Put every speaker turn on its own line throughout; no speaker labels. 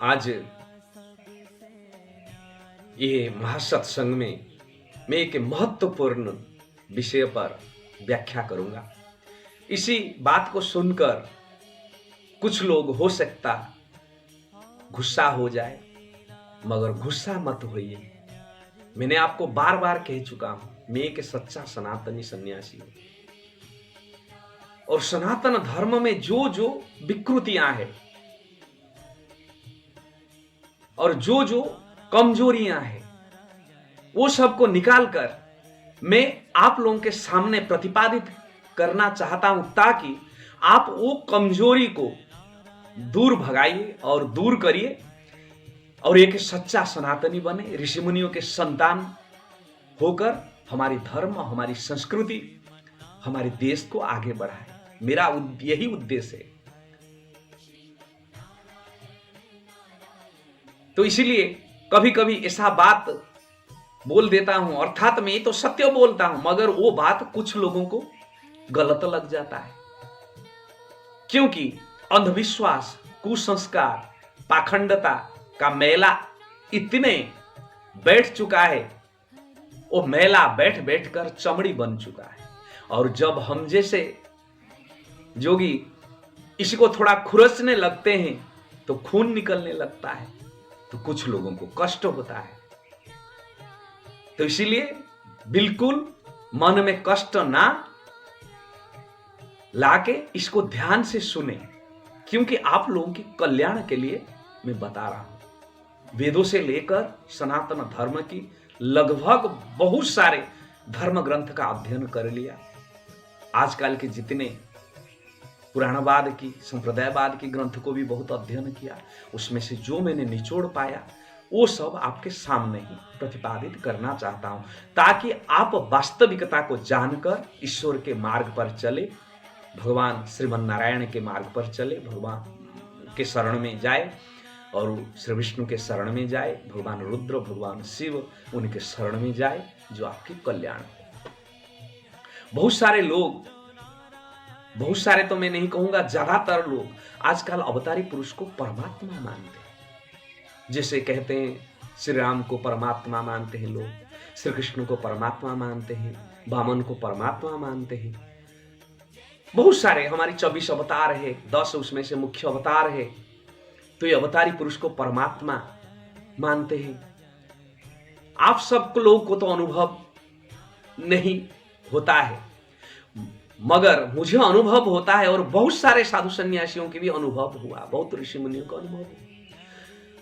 आज ये महासत्संग में मैं एक महत्वपूर्ण विषय पर व्याख्या करूंगा। इसी बात को सुनकर कुछ लोग हो सकता गुस्सा हो जाए, मगर गुस्सा मत होइए। मैंने आपको बार बार कह चुका हूं, मैं एक सच्चा सनातनी सन्यासी हूं और सनातन धर्म में जो जो विकृतियां हैं और जो जो कमजोरियां हैं, वो सबको निकालकर मैं आप लोगों के सामने प्रतिपादित करना चाहता हूं, ताकि आप वो कमजोरी को दूर भगाइए और दूर करिए और एक सच्चा सनातनी बने, ऋषि मुनियों के संतान होकर हमारी धर्म, हमारी संस्कृति, हमारे देश को आगे बढ़ाए। मेरा यही उद्देश्य है। तो इसीलिए कभी कभी ऐसा बात बोल देता हूं, अर्थात मैं तो सत्य बोलता हूं, मगर वो बात कुछ लोगों को गलत लग जाता है, क्योंकि अंधविश्वास, कुसंस्कार, पाखंडता का मेला इतने बैठ चुका है, वो मेला बैठ बैठकर चमड़ी बन चुका है। और जब हम जैसे जोगी इसी को थोड़ा खुरचने लगते हैं तो खून निकलने लगता है, तो कुछ लोगों को कष्ट होता है। तो इसीलिए बिल्कुल मन में कष्ट ना लाके इसको ध्यान से सुने, क्योंकि आप लोगों के कल्याण के लिए मैं बता रहा हूं। वेदों से लेकर सनातन धर्म की लगभग बहुत सारे धर्म ग्रंथ का अध्ययन कर लिया। आजकल के जितने पुराणवाद की, संप्रदायवाद की ग्रंथ को भी बहुत अध्ययन किया। उसमें से जो मैंने निचोड़ पाया वो सब आपके सामने ही प्रतिपादित करना चाहता हूं, ताकि आप वास्तविकता को जानकर ईश्वर के मार्ग पर चले, भगवान श्रीमन नारायण के मार्ग पर चले, भगवान के शरण में जाए और श्री विष्णु के शरण में जाए, भगवान रुद्र, भगवान शिव, उनके शरण में जाए, जो आपके कल्याण हो। बहुत सारे लोग, बहुत सारे तो मैं नहीं कहूंगा, ज्यादातर लोग आजकल अवतारी पुरुष को परमात्मा मानते हैं। जैसे कहते हैं श्री राम को परमात्मा मानते हैं लोग, श्री कृष्ण को परमात्मा मानते हैं, वामन को परमात्मा मानते हैं। बहुत सारे हमारी 24 अवतार है, 10 उसमें से मुख्य अवतार है, तो ये अवतारी पुरुष को परमात्मा मानते हैं। आप सब लोग को तो अनुभव नहीं होता है, मगर मुझे अनुभव होता है और बहुत सारे साधु सन्यासियों की भी अनुभव हुआ, बहुत ऋषि मुनियों का अनुभव हुआ।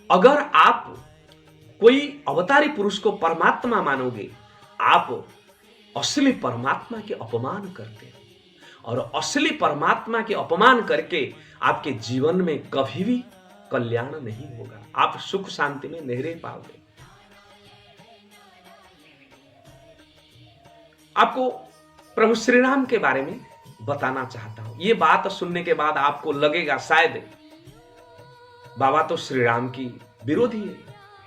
अगर आप कोई अवतारी पुरुष को परमात्मा मानोगे, आप असली परमात्मा के अपमान करते हो, और असली परमात्मा के अपमान करके आपके जीवन में कभी भी कल्याण नहीं होगा, आप सुख शांति में नहीं रह पाओगे। आपको प्रभु श्री राम के बारे में बताना चाहता हूं। ये बात सुनने के बाद आपको लगेगा शायद बाबा तो श्री राम की विरोधी है।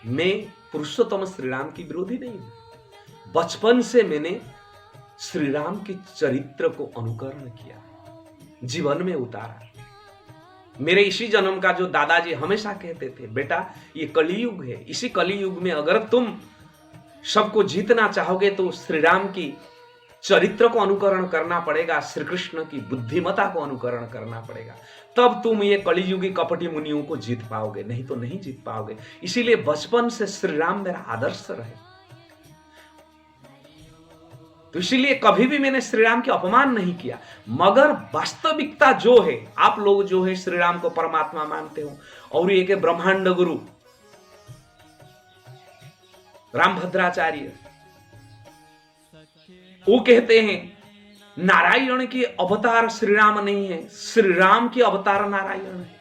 मैं पुरुषोत्तम श्री राम की विरोधी नहीं हूं। बचपन से मैंने श्री राम के चरित्र को अनुकरण किया, जीवन में उतारा। मेरे इसी जन्म का जो दादाजी हमेशा कहते थे, बेटा ये कलियुग है, इसी कलियुग में अगर तुम सबको जीतना चाहोगे तो श्री राम की चरित्र को अनुकरण करना पड़ेगा, श्री कृष्ण की बुद्धिमता को अनुकरण करना पड़ेगा, तब तुम ये कलियुगी कपटी मुनियों को जीत पाओगे, नहीं तो नहीं जीत पाओगे। इसीलिए बचपन से श्री राम मेरा आदर्श रहे। तो इसीलिए कभी भी मैंने श्री राम के अपमान नहीं किया, मगर वास्तविकता जो है, आप लोग जो है श्री राम को परमात्मा मानते हो, और ये के ब्रह्मांड गुरु रामभद्राचार्य वो कहते हैं नारायण के अवतार श्री राम नहीं है, श्री राम के अवतार नारायण है।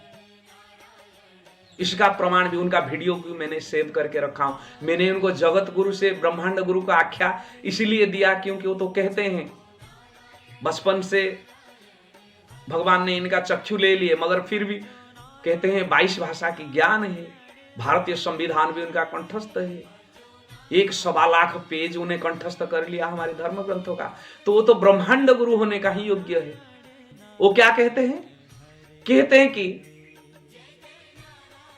इसका प्रमाण भी, उनका वीडियो भी मैंने सेव करके रखा हूं। मैंने उनको जगत गुरु से ब्रह्मांड गुरु का आख्या इसीलिए दिया क्योंकि वो तो कहते हैं बचपन से भगवान ने इनका चक्षु ले लिए, मगर फिर भी कहते हैं 22 भाषा की ज्ञान है, भारतीय संविधान भी उनका कंठस्थ है, 1.25 लाख पेज उन्हें कंठस्थ कर लिया हमारे धर्म ग्रंथों का, तो वो तो ब्रह्मांड गुरु होने का ही योग्य है। वो क्या कहते हैं? कहते हैं कि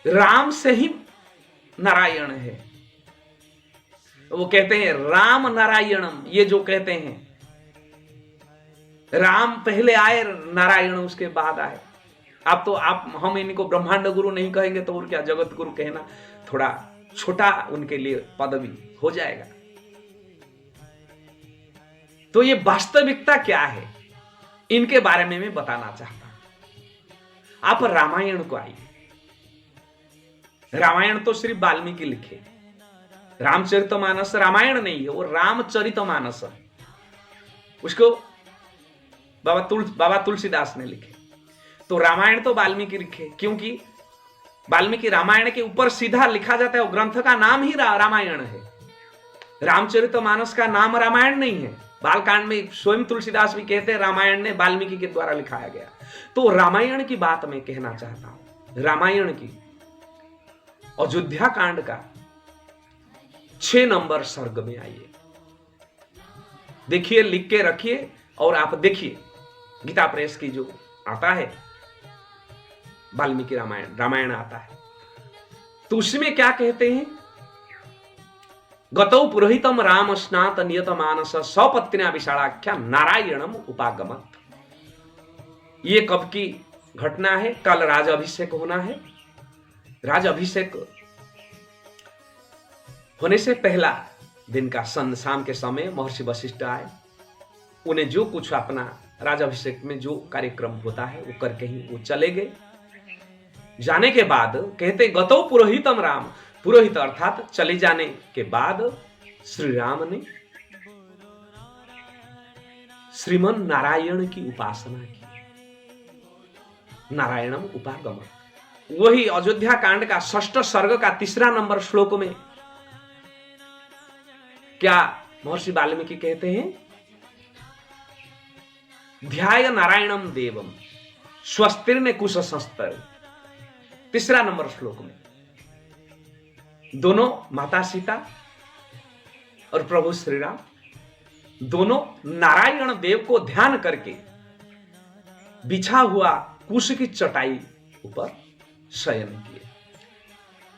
राम से ही नारायण है। वो कहते हैं राम नारायणम, ये जो कहते हैं राम पहले आए, नारायण उसके बाद आए। आप तो हम इनको ब्रह्मांड गुरु नहीं कहेंगे तो और क्या, जगत गुरु कहना थोड़ा छोटा उनके लिए पदवी हो जाएगा। तो ये वास्तविकता क्या है, इनके बारे में मैं बताना चाहता हूं। आप रामायण को आइए। रामायण तो सिर्फ वाल्मीकि लिखे, रामचरितमानस रामायण नहीं है, वो रामचरितमानस है। उसको बाबा तुलसीदास ने लिखे। तो रामायण तो वाल्मीकि लिखे, क्योंकि वाल्मीकि रामायण के ऊपर सीधा लिखा जाता है, वो ग्रंथ का नाम ही रामायण है। रामचरितमानस का नाम रामायण नहीं है। बालकांड में स्वयं तुलसीदास भी कहते हैं रामायण ने वाल्मीकि के द्वारा लिखाया गया। तो रामायण की बात मैं कहना चाहता हूं। रामायण की अयोध्या कांड का 6 नंबर सर्ग में आइए, देखिए, लिख के रखिए और आप देखिए। गीता प्रेस की जो आता है वाल्मीकि रामायण आता है, तो उसमें क्या कहते हैं, गतौ पुरोहितम राम स्नात नियत मानस सपत्न्या विशालाख्या नारायणम उपागमत। ये कब की घटना है, कल राज अभिषेक होना है। राज अभिषेक होने से पहला दिन का शाम के समय महर्षि वशिष्ठ आए। उन्हें जो कुछ अपना राजाभिषेक में जो कार्यक्रम होता है वो करके ही वो चले गए। जाने के बाद कहते गतौ पुरोहितम राम, पुरोहित अर्थात चले जाने के बाद श्री राम ने श्रीमन नारायण की उपासना की। नारायणम उपागम, वही अयोध्या कांड का 6 सर्ग का 3 नंबर श्लोक में क्या महर्षि वाल्मीकि कहते हैं, ध्याय नारायणम देवम स्वस्तिर्ने कुश संस्तर। 3 नंबर श्लोक में दोनों माता सीता और प्रभु श्री राम दोनों नारायण देव को ध्यान करके बिछा हुआ कुश की चटाई ऊपर शयन किए।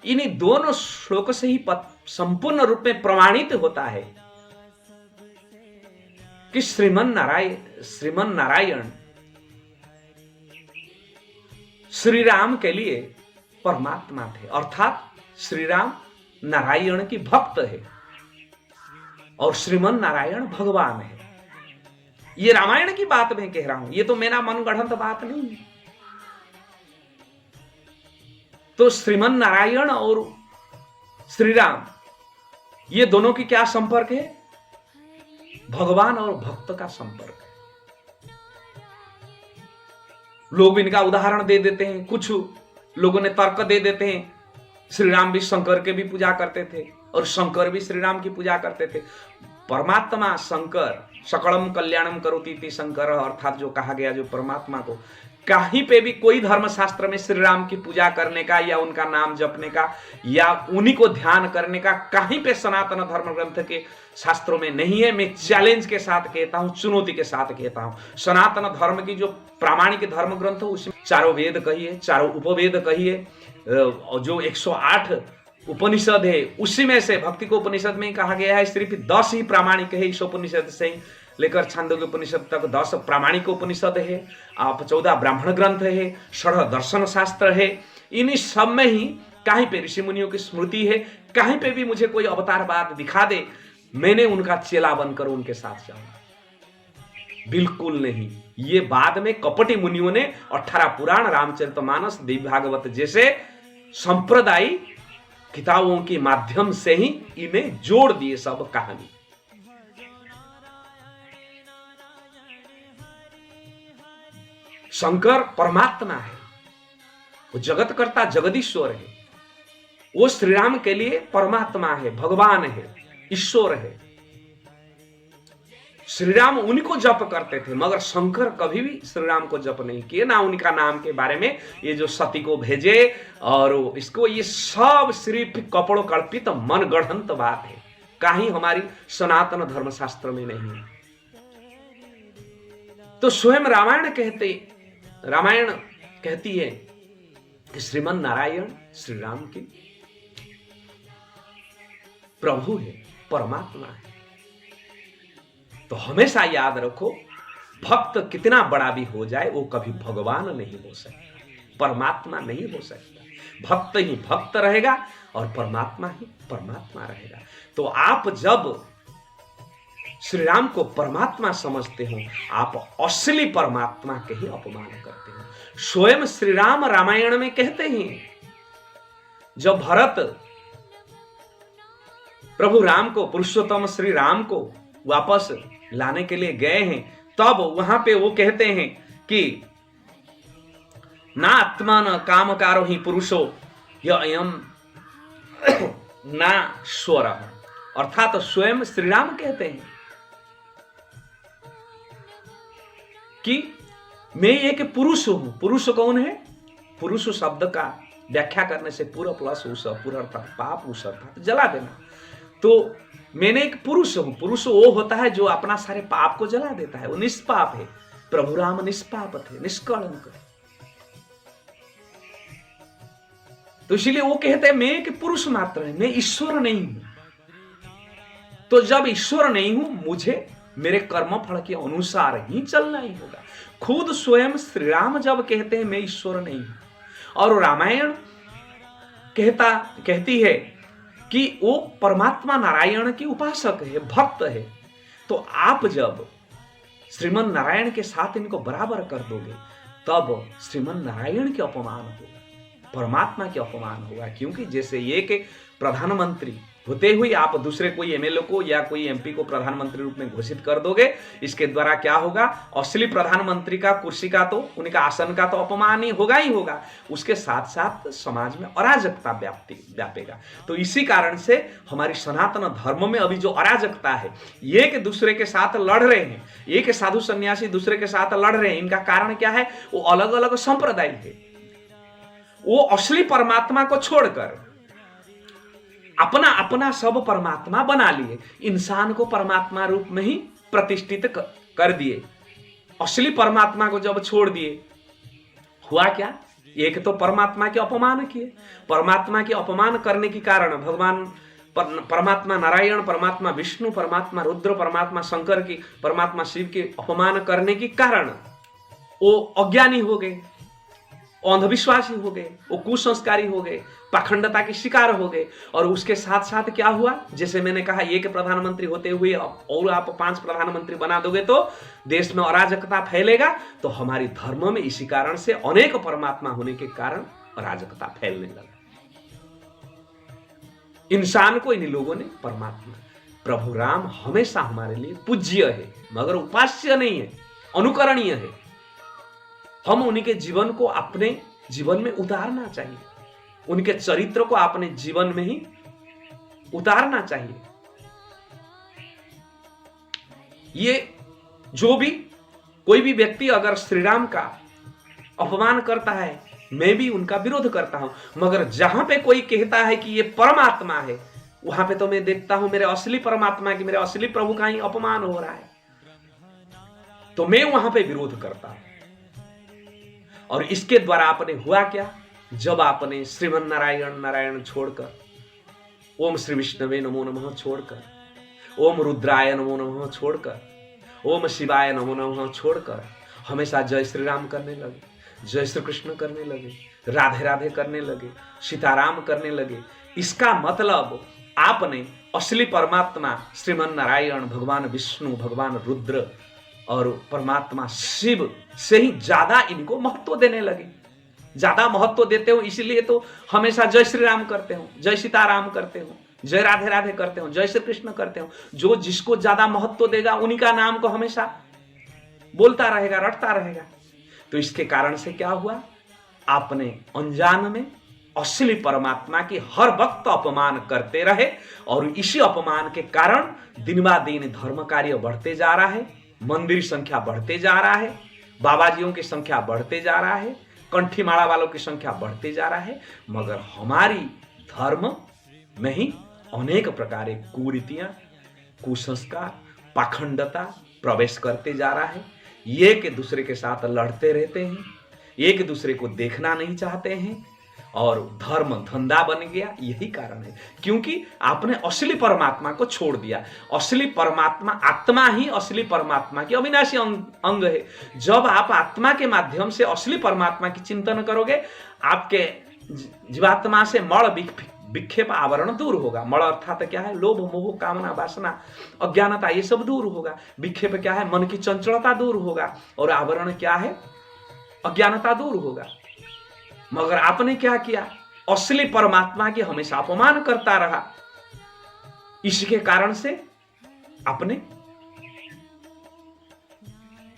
इन्हीं दोनों श्लोक से ही संपूर्ण रूप में प्रमाणित होता है कि श्रीमन नारायण श्री राम के लिए परमात्मा थे, अर्थात श्री राम नारायण की भक्त है और श्रीमन नारायण भगवान है। ये रामायण की बात मैं कह रहा हूं, ये तो मेरा मनगढ़ंत बात नहीं है। तो श्रीमन नारायण और श्री राम ये दोनों की क्या संपर्क है, भगवान और भक्त का संपर्क है। लोग इनका उदाहरण दे देते हैं, कुछ लोगों ने तर्क दे देते हैं, श्री राम भी शंकर के भी पूजा करते थे और शंकर भी श्री राम की पूजा करते थे। परमात्मा शंकर सकलम कल्याणम करोति इति शंकर, अर्थात जो कहा गया, जो परमात्मा को कहीं पे भी कोई धर्मशास्त्र में श्री राम की पूजा करने का या उनका नाम जपने का या उन्हीं को ध्यान करने का कहीं पे सनातन धर्म ग्रंथ के शास्त्रों में नहीं है। मैं चैलेंज के साथ कहता हूं, चुनौती के साथ कहता हूं, सनातन धर्म की जो प्रामाणिक धर्म ग्रंथ उसमें 4 वेद कहिए, 4 उपवेद कहिए, जो 108 उपनिषद है उसी में से भक्ति को उपनिषद में कहा गया है सिर्फ 10 ही प्रामाणिक है। इस उपनिषद से लेकर छांदोग्य उपनिषद तक 10 प्रामाणिक उपनिषद है, 14 ब्राह्मण ग्रंथ है, 16 दर्शन शास्त्र है। इन्हीं सब में ही कहीं पे ऋषि मुनियों की स्मृति है। कहीं पे भी मुझे कोई अवतारवाद दिखा दे, मैंने उनका चेला बनकर उनके साथ जाऊंगा, बिल्कुल नहीं। ये बाद में कपटी मुनियों ने 18 पुराण, रामचरितमानस, देवी भागवत जैसे संप्रदायिक किताबों के माध्यम से ही इन्हें जोड़ दिए सब कहानी। शंकर परमात्मा है, वो जगत करता जगदीश्वर है, वो श्री राम के लिए परमात्मा है, भगवान है, ईश्वर है। श्री राम उनको जप करते थे, मगर शंकर कभी भी श्री राम को जप नहीं किए, ना उनका नाम के बारे में ये जो सती को भेजे और इसको, ये सब सिर्फ कपड़ों कल्पित मनगढ़ंत बात है, कहीं हमारी सनातन धर्मशास्त्र में नहीं है। तो स्वयं रामायण कहती है कि श्रीमन नारायण श्री राम की प्रभु है, परमात्मा है। तो हमेशा याद रखो, भक्त कितना बड़ा भी हो जाए वो कभी भगवान नहीं हो सकता, परमात्मा नहीं हो सकता। भक्त ही भक्त रहेगा और परमात्मा ही परमात्मा रहेगा। तो आप जब श्री राम को परमात्मा समझते हो, आप असली परमात्मा के ही अपमान करते हो। स्वयं श्री राम रामायण में कहते हैं, जब भरत प्रभु राम को, पुरुषोत्तम श्री राम को वापस लाने के लिए गए हैं, तब वहां पे वो कहते हैं कि ना आत्मा न कामकारो ही पुरुषो यम ना स्वर, अर्थात तो स्वयं श्री राम कहते हैं कि मैं एक पुरुष हूं। पुरुष कौन है? पुरुष शब्द का व्याख्या करने से पूरा प्लस उस, पूरा अर्थात पाप उस अर्थात जला देना। तो मैंने एक पुरुष हूं। पुरुष वो होता है जो अपना सारे पाप को जला देता है, वो निष्पाप है। प्रभु राम निष्पाप थे, निष्कलंक। तो इसीलिए वो कहते हैं मैं एक पुरुष मात्र है, मैं ईश्वर नहीं हूं। तो जब ईश्वर नहीं हूं, मुझे मेरे कर्म फल के अनुसार ही चलना ही होगा। खुद स्वयं श्री राम जब कहते हैं मैं ईश्वर नहीं हूं, और रामायण कहती है कि वो परमात्मा नारायण की उपासक है, भक्त है, तो आप जब श्रीमन नारायण के साथ इनको बराबर कर दोगे, तब श्रीमन नारायण के अपमान होगा, परमात्मा के अपमान होगा। क्योंकि जैसे एक प्रधानमंत्री होते हुए आप दूसरे कोई एमएलए को या कोई एमपी को प्रधानमंत्री रूप में घोषित कर दोगे, इसके द्वारा क्या होगा? असली प्रधानमंत्री का कुर्सी का तो, उनका आसन का तो अपमान ही होगा। उसके साथ साथ समाज में अराजकता व्यापेगा। तो इसी कारण से हमारी सनातन धर्म में अभी जो अराजकता है, एक दूसरे के साथ लड़ रहे हैं, एक साधु सन्यासी दूसरे के साथ लड़ रहे हैं, इनका कारण क्या है? वो अलग अलग संप्रदाय है। वो असली परमात्मा को छोड़कर अपना अपना सब परमात्मा बना लिए, इंसान को परमात्मा रूप में ही प्रतिष्ठित कर दिए। असली परमात्मा को जब छोड़ दिए, हुआ क्या? एक तो परमात्मा के अपमान किए। परमात्मा के अपमान करने के कारण भगवान परमात्मा नारायण, परमात्मा विष्णु, परमात्मा रुद्र, परमात्मा शंकर की, परमात्मा शिव के अपमान करने के कारण वो अज्ञानी हो गए, अंधविश्वासी हो गए, वो कुसंस्कारी हो गए, पाखंडता के शिकार हो गए। और उसके साथ साथ क्या हुआ? जैसे मैंने कहा, एक प्रधानमंत्री होते हुए और आप 5 प्रधानमंत्री बना दोगे तो देश में अराजकता फैलेगा। तो हमारी धर्म में इसी कारण से अनेक परमात्मा होने के कारण अराजकता फैलने लगा। इंसान को इन लोगों ने परमात्मा, प्रभु राम हमेशा हमारे लिए पूज्य है, मगर उपास्य नहीं है, अनुकरणीय है। हम उनके जीवन को अपने जीवन में उतारना चाहिए, उनके चरित्र को अपने जीवन में ही उतारना चाहिए। ये जो भी कोई भी व्यक्ति अगर श्री राम का अपमान करता है, मैं भी उनका विरोध करता हूं, मगर जहां पे कोई कहता है कि ये परमात्मा है, वहां पे तो मैं देखता हूं मेरे असली परमात्मा की, मेरे असली प्रभु का ही अपमान हो रहा है, तो मैं वहां पे विरोध करता हूं। और इसके द्वारा आपने हुआ क्या? जब आपने श्रीमन नारायण नारायण छोड़कर, ओम श्री विष्णवे नमो नमः छोड़कर, ओम रुद्राय नमो नमः छोड़कर, ओम शिवाय नमो नमः छोड़कर हमेशा जय श्री राम करने लगे, जय श्री कृष्ण करने लगे, राधे राधे करने लगे, सीताराम करने लगे, इसका मतलब आपने असली परमात्मा श्रीमन नारायण, भगवान विष्णु, भगवान रुद्र और परमात्मा शिव से ही ज्यादा इनको महत्व देने लगे। ज्यादा महत्व देते हो, इसीलिए तो हमेशा जय श्री राम करते हो, जय सीताराम करते हो, जय राधे राधे करते हो, जय श्री कृष्ण करते हो। जो जिसको ज्यादा महत्व देगा उन्हीं का नाम को हमेशा बोलता रहेगा, रटता रहेगा। तो इसके कारण से क्या हुआ? आपने अनजान में असली परमात्मा की हर वक्त अपमान करते रहे, और इसी अपमान के कारण दिन ब दिन धर्म कार्य बढ़ते जा रहा है, मंदिर संख्या बढ़ते जा रहा है, बाबाजियों की संख्या बढ़ते जा रहा है, कंठी माला वालों की संख्या बढ़ते जा रहा है, मगर हमारी धर्म में ही अनेक प्रकार की कुरीतियां, कुसंस्कार, पाखंडता प्रवेश करते जा रहा है। एक दूसरे के साथ लड़ते रहते हैं, एक दूसरे को देखना नहीं चाहते हैं, और धर्म धंधा बन गया। यही कारण है, क्योंकि आपने असली परमात्मा को छोड़ दिया। असली परमात्मा, आत्मा ही असली परमात्मा की अविनाशी अंग है। जब आप आत्मा के माध्यम से असली परमात्मा की चिंतन करोगे, आपके जीवात्मा से मल विक्षेप आवरण दूर होगा। मल अर्थात क्या है? लोभ, मोह, कामना, वासना, अज्ञानता, ये सब दूर होगा। विक्षेप क्या है? मन की चंचलता दूर होगा। और आवरण क्या है? अज्ञानता दूर होगा। मगर आपने क्या किया? असली परमात्मा की हमेशा अपमान करता रहा। इसके कारण से आपने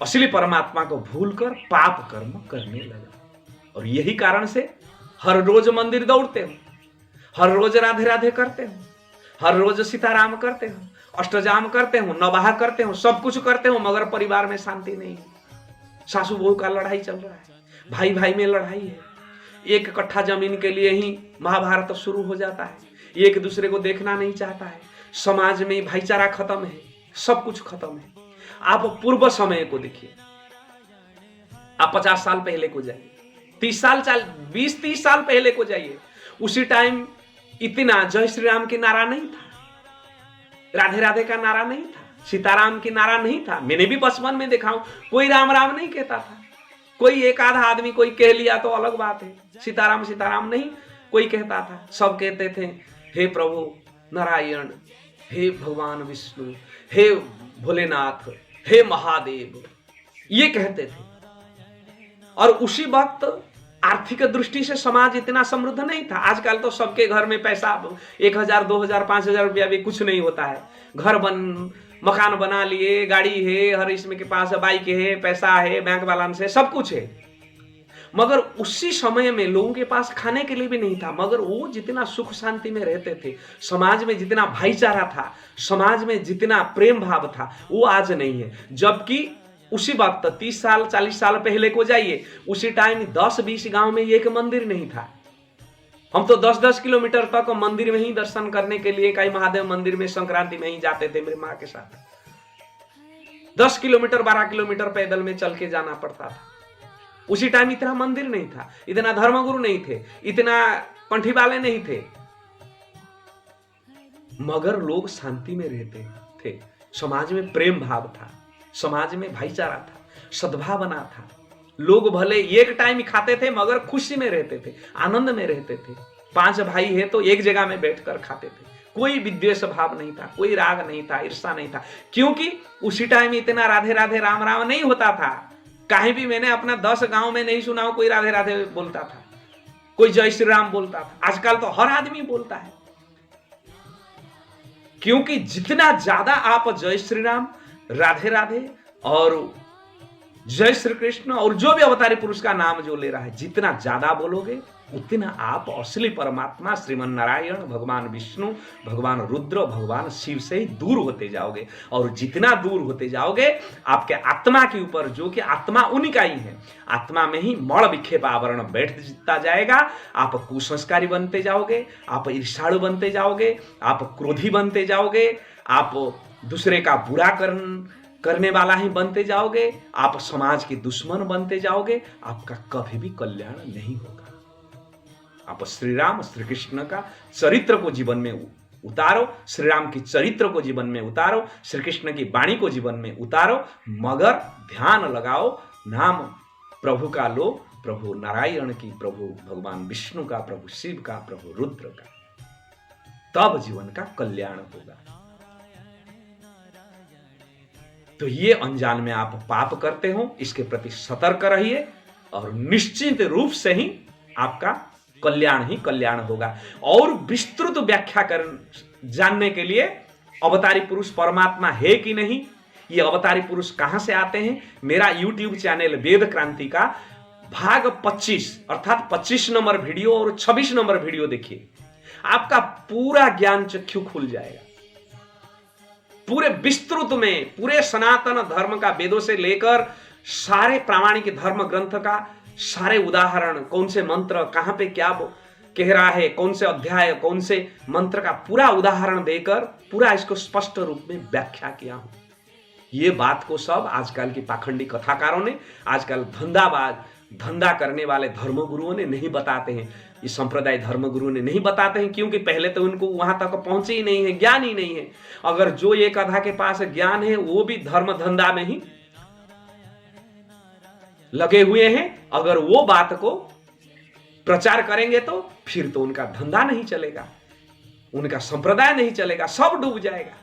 असली परमात्मा को भूलकर पाप कर्म करने लगा। और यही कारण से हर रोज मंदिर दौड़ते हो, हर रोज राधे राधे करते हो, हर रोज सीताराम करते हो, अष्टजाम करते हो, नवाह करते हो, सब कुछ करते हो, मगर परिवार में शांति नहीं है। सासू बहू का लड़ाई चल रहा है, भाई भाई में लड़ाई है। एक कट्ठा जमीन के लिए ही महाभारत शुरू हो जाता है। एक दूसरे को देखना नहीं चाहता है। समाज में भाईचारा खत्म है, सब कुछ खत्म है। आप पूर्व समय को देखिए, आप 50 साल पहले को जाइए, 20-30 साल पहले को जाइए। उसी टाइम इतना जय श्री राम की नारा नहीं था, राधे राधे का नारा नहीं था, सीताराम की नारा नहीं था। मैंने भी बचपन में देखा हूं, कोई राम राम नहीं कहता था। कोई एक आधा आदमी कोई कह लिया तो अलग बात है, सीताराम सीताराम नहीं कोई कहता था। सब कहते थे हे प्रभु नारायण, हे भगवान विष्णु, हे भोलेनाथ, हे महादेव, ये कहते थे। और उसी वक्त आर्थिक दृष्टि से समाज इतना समृद्ध नहीं था। आजकल तो सबके घर में पैसा 1000, 2000, 5000 रुपया भी कुछ नहीं होता है। मकान बना लिए, गाड़ी है, हर इसमें के पास बाइक है, पैसा है, बैंक बैलेंस है, सब कुछ है। मगर उसी समय में लोगों के पास खाने के लिए भी नहीं था। मगर वो जितना सुख शांति में रहते थे, समाज में जितना भाईचारा था, समाज में जितना प्रेम भाव था, वो आज नहीं है। जबकि उसी वक्त 30 साल 40 साल पहले को जाइए, उसी टाइम 10-20 गांव में एक मंदिर नहीं था। हम तो 10-10 किलोमीटर तक मंदिर में ही दर्शन करने के लिए, कई महादेव मंदिर में संक्रांति में ही जाते थे मेरी माँ के साथ। 10 किलोमीटर 12 किलोमीटर पैदल में चल के जाना पड़ता था। उसी टाइम इतना मंदिर नहीं था, इतना धर्मगुरु नहीं थे, इतना पंथी वाले नहीं थे, मगर लोग शांति में रहते थे। समाज में प्रेम भाव था, समाज में भाईचारा था, सद्भावना था। लोग भले एक टाइम ही खाते थे, मगर खुशी में रहते थे, आनंद में रहते थे। 5 भाई है तो एक जगह में बैठकर खाते थे। कोई विद्वेष भाव नहीं था, कोई राग नहीं था, ईर्षा नहीं था, क्योंकि उसी टाइम इतना राधे राधे राम राम नहीं होता था। कहीं भी मैंने अपना 10 गांव में नहीं सुना हो कोई राधे राधे बोलता था, कोई जय श्री राम बोलता था। आजकल तो हर आदमी बोलता है, क्योंकि जितना ज्यादा आप जय श्री राम, राधे राधे और जय श्री कृष्ण और जो भी अवतारी पुरुष का नाम जो ले रहा है, जितना ज्यादा बोलोगे उतना आप असली परमात्मा श्रीमन नारायण, भगवान विष्णु, भगवान रुद्र, भगवान शिव से ही दूर होते जाओगे। और जितना दूर होते जाओगे, आपके आत्मा के ऊपर, जो कि आत्मा उन्हीं का ही है, आत्मा में ही मल विक्षेप आवरण बैठता जाएगा। आप कुसंस्कारी बनते जाओगे, आप ईर्ष्यालु बनते जाओगे, आप क्रोधी बनते जाओगे, आप दूसरे का बुरा करने वाला ही बनते जाओगे, आप समाज के दुश्मन बनते जाओगे। आपका कभी भी कल्याण नहीं होगा। आप श्री राम श्री कृष्ण का चरित्र को जीवन में उतारो, श्री राम की चरित्र को जीवन में उतारो, श्री कृष्ण की वाणी को जीवन में उतारो, मगर ध्यान लगाओ, नाम प्रभु का लो, प्रभु नारायण की, प्रभु भगवान विष्णु का, प्रभु शिव का, प्रभु रुद्र का, तब जीवन का कल्याण होगा। तो ये अनजान में आप पाप करते हो, इसके प्रति सतर्क रहिए और निश्चित रूप से ही आपका कल्याण ही कल्याण होगा। और विस्तृत व्याख्या जानने के लिए अवतारी पुरुष परमात्मा है कि नहीं, ये अवतारी पुरुष कहां से आते हैं, मेरा YouTube चैनल वेद क्रांति का भाग 25 अर्थात 25 नंबर वीडियो और 26 नंबर वीडियो देखिए, आपका पूरा ज्ञान चक्षु खुल जाएगा। पूरे विस्तृत में पूरे सनातन धर्म का, वेदों से लेकर सारे प्रामाणिक धर्म ग्रंथ का सारे उदाहरण, कौन से मंत्र कहां पे क्या कह रहा है, कौन से अध्याय कौन से मंत्र का पूरा उदाहरण देकर पूरा इसको स्पष्ट रूप में व्याख्या किया हूं। ये बात को सब आजकल की पाखंडी कथाकारों ने, आजकल धंधाबाज धंधा करने वाले धर्मगुरुओं ने नहीं बताते हैं, ये संप्रदाय धर्मगुरु ने नहीं बताते हैं, क्योंकि पहले तो उनको वहां तक पहुंचे ही नहीं है, ज्ञान ही नहीं है। अगर जो एक आधा के पास ज्ञान है वो भी धर्म धंधा में ही लगे हुए हैं, अगर वो बात को प्रचार करेंगे तो फिर तो उनका धंधा नहीं चलेगा, उनका संप्रदाय नहीं चलेगा, सब डूब जाएगा।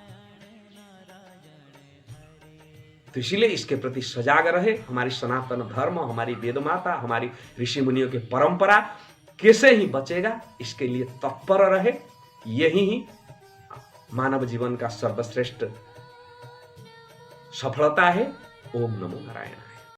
तो इसीलिए इसके प्रति सजाग रहे। हमारी सनातन धर्म, हमारी वेद माता, हमारी ऋषि मुनियों की परंपरा कैसे ही बचेगा, इसके लिए तत्पर रहे। यही ही मानव जीवन का सर्वश्रेष्ठ सफलता है। ओम नमो नारायण।